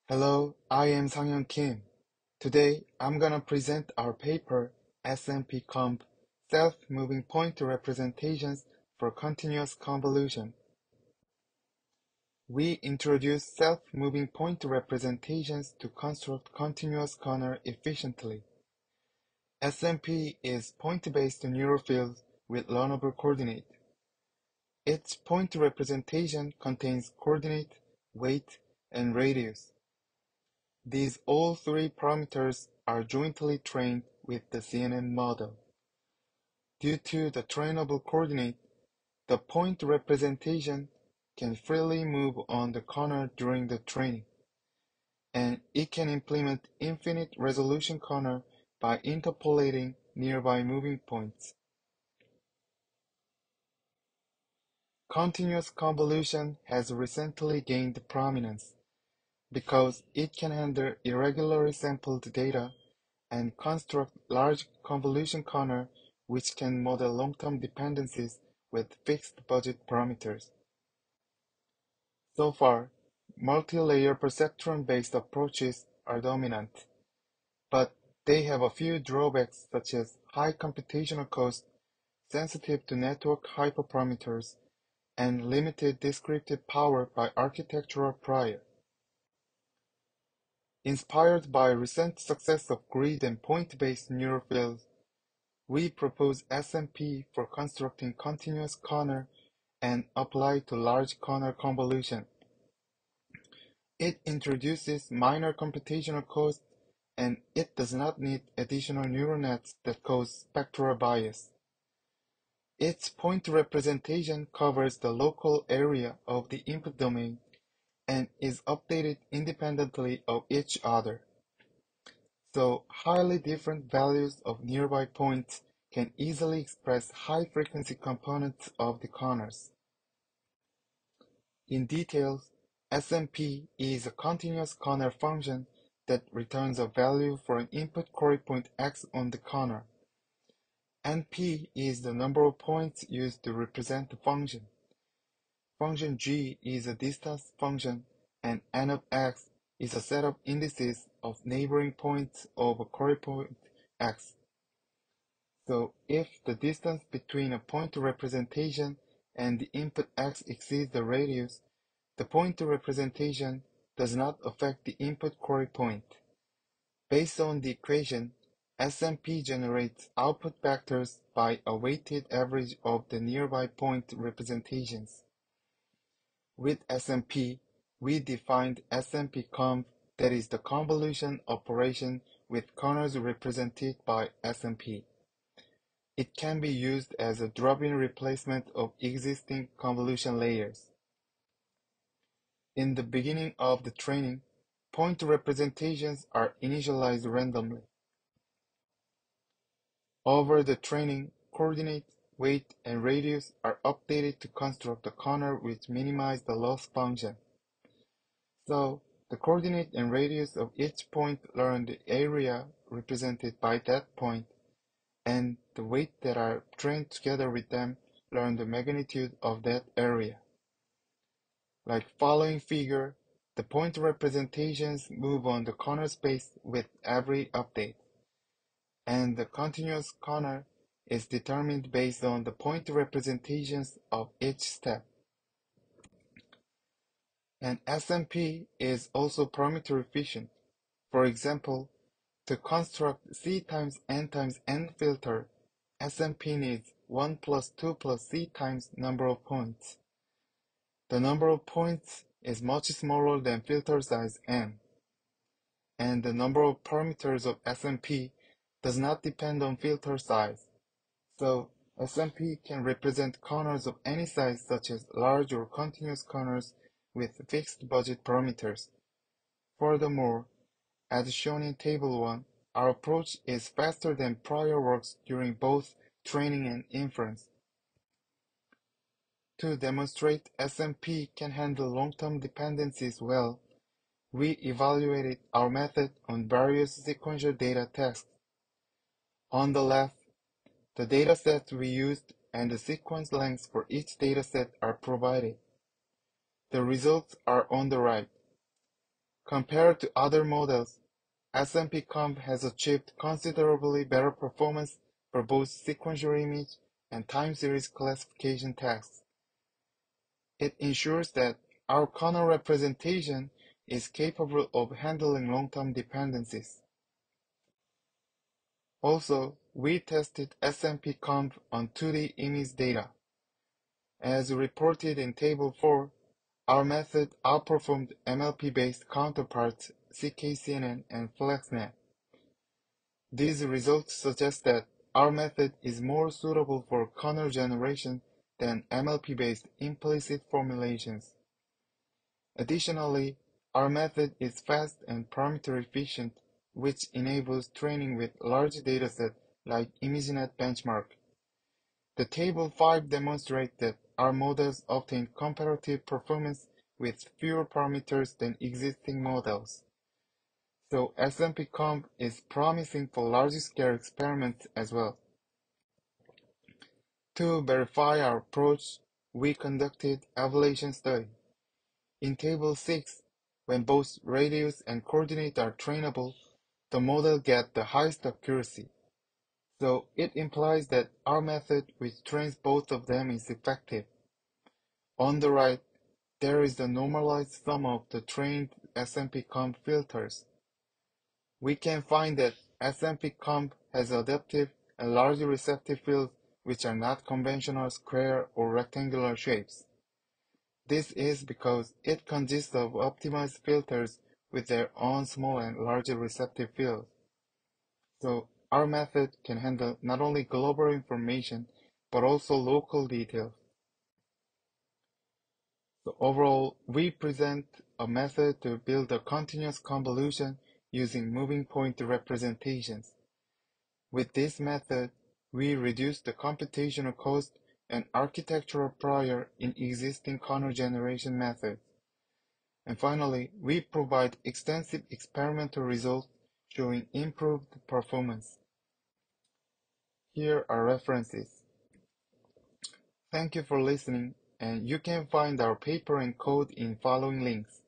Hello, I am Sanghyeon Kim. Today, I'm gonna present our paper, SMPConv, Self-Moving Point Representations for Continuous Convolution. We introduce self-moving point representations to construct continuous corner efficiently. SMP is point-based neural field with learnable coordinate. Its point representation contains coordinate, weight, and radius. These all three parameters are jointly trained with the CNN model. Due to the trainable coordinate, the point representation can freely move on the corner during the training, and it can implement infinite resolution corner by interpolating nearby moving points. Continuous convolution has recently gained prominence because it can handle irregularly sampled data and construct large convolution corner which can model long-term dependencies with fixed budget parameters. So far, multi-layer perceptron-based approaches are dominant, but they have a few drawbacks such as high computational cost, sensitive to network hyperparameters, and limited descriptive power by architectural prior. Inspired by recent success of grid and point-based neural fields, we propose SMP for constructing continuous corner and apply to large corner convolution. It introduces minor computational cost and it does not need additional neural nets that cause spectral bias. Its point representation covers the local area of the input domain and is updated independently of each other. So highly different values of nearby points can easily express high-frequency components of the corners. In details, SMP is a continuous corner function that returns a value for an input query point x on the corner. NP is the number of points used to represent the function. Function g is a distance function, and n of x is a set of indices of neighboring points of a query point x. So if the distance between a point representation and the input x exceeds the radius, the point representation does not affect the input query point. Based on the equation, SMP generates output vectors by a weighted average of the nearby point representations. With SMP, we defined SMPConv, that is the convolution operation with corners represented by SMP. It can be used as a drop-in replacement of existing convolution layers. In the beginning of the training, point representations are initialized randomly. Over the training, coordinate, weight, and radius are updated to construct a corner which minimize the loss function. So, the coordinate and radius of each point learn the area represented by that point, and the weight that are trained together with them learn the magnitude of that area. Like following figure, the point representations move on the corner space with every update, and the continuous corner is determined based on the point representations of each step. And SMP is also parameter efficient. For example, to construct C times N filter, SMP needs 1 plus 2 plus C times number of points. The number of points is much smaller than filter size n, and the number of parameters of SMP does not depend on filter size. So SMP can represent corners of any size such as large or continuous corners with fixed budget parameters. Furthermore, as shown in Table 1, our approach is faster than prior works during both training and inference. To demonstrate SMP can handle long-term dependencies well, we evaluated our method on various sequential data tasks. On the left, the dataset we used and the sequence lengths for each dataset are provided. The results are on the right. Compared to other models, SMPConv has achieved considerably better performance for both sequential image and time series classification tasks. It ensures that our corner representation is capable of handling long-term dependencies. Also, we tested SMPConv on 2D image data. As reported in Table 4, our method outperformed MLP-based counterparts CKCNN and FlexNet. These results suggest that our method is more suitable for corner generation than MLP-based implicit formulations. Additionally, our method is fast and parameter efficient, which enables training with large datasets like ImageNet benchmark. The Table 5 demonstrates that our models obtain comparative performance with fewer parameters than existing models. So SMPConv is promising for large-scale experiments as well. To verify our approach, we conducted evaluation study. In Table 6, when both radius and coordinate are trainable, the model gets the highest accuracy. So it implies that our method, which trains both of them, is effective. On the right, there is the normalized sum of the trained SMPConv filters. We can find that SMPConv has adaptive and large receptive fields which are not conventional square or rectangular shapes. This is because it consists of optimized filters with their own small and large receptive fields. So our method can handle not only global information but also local details. So overall, we present a method to build a continuous convolution using moving point representations. With this method, we reduce the computational cost and architectural prior in existing corner generation methods. And finally, we provide extensive experimental results showing improved performance. Here are references. Thank you for listening, and you can find our paper and code in following links.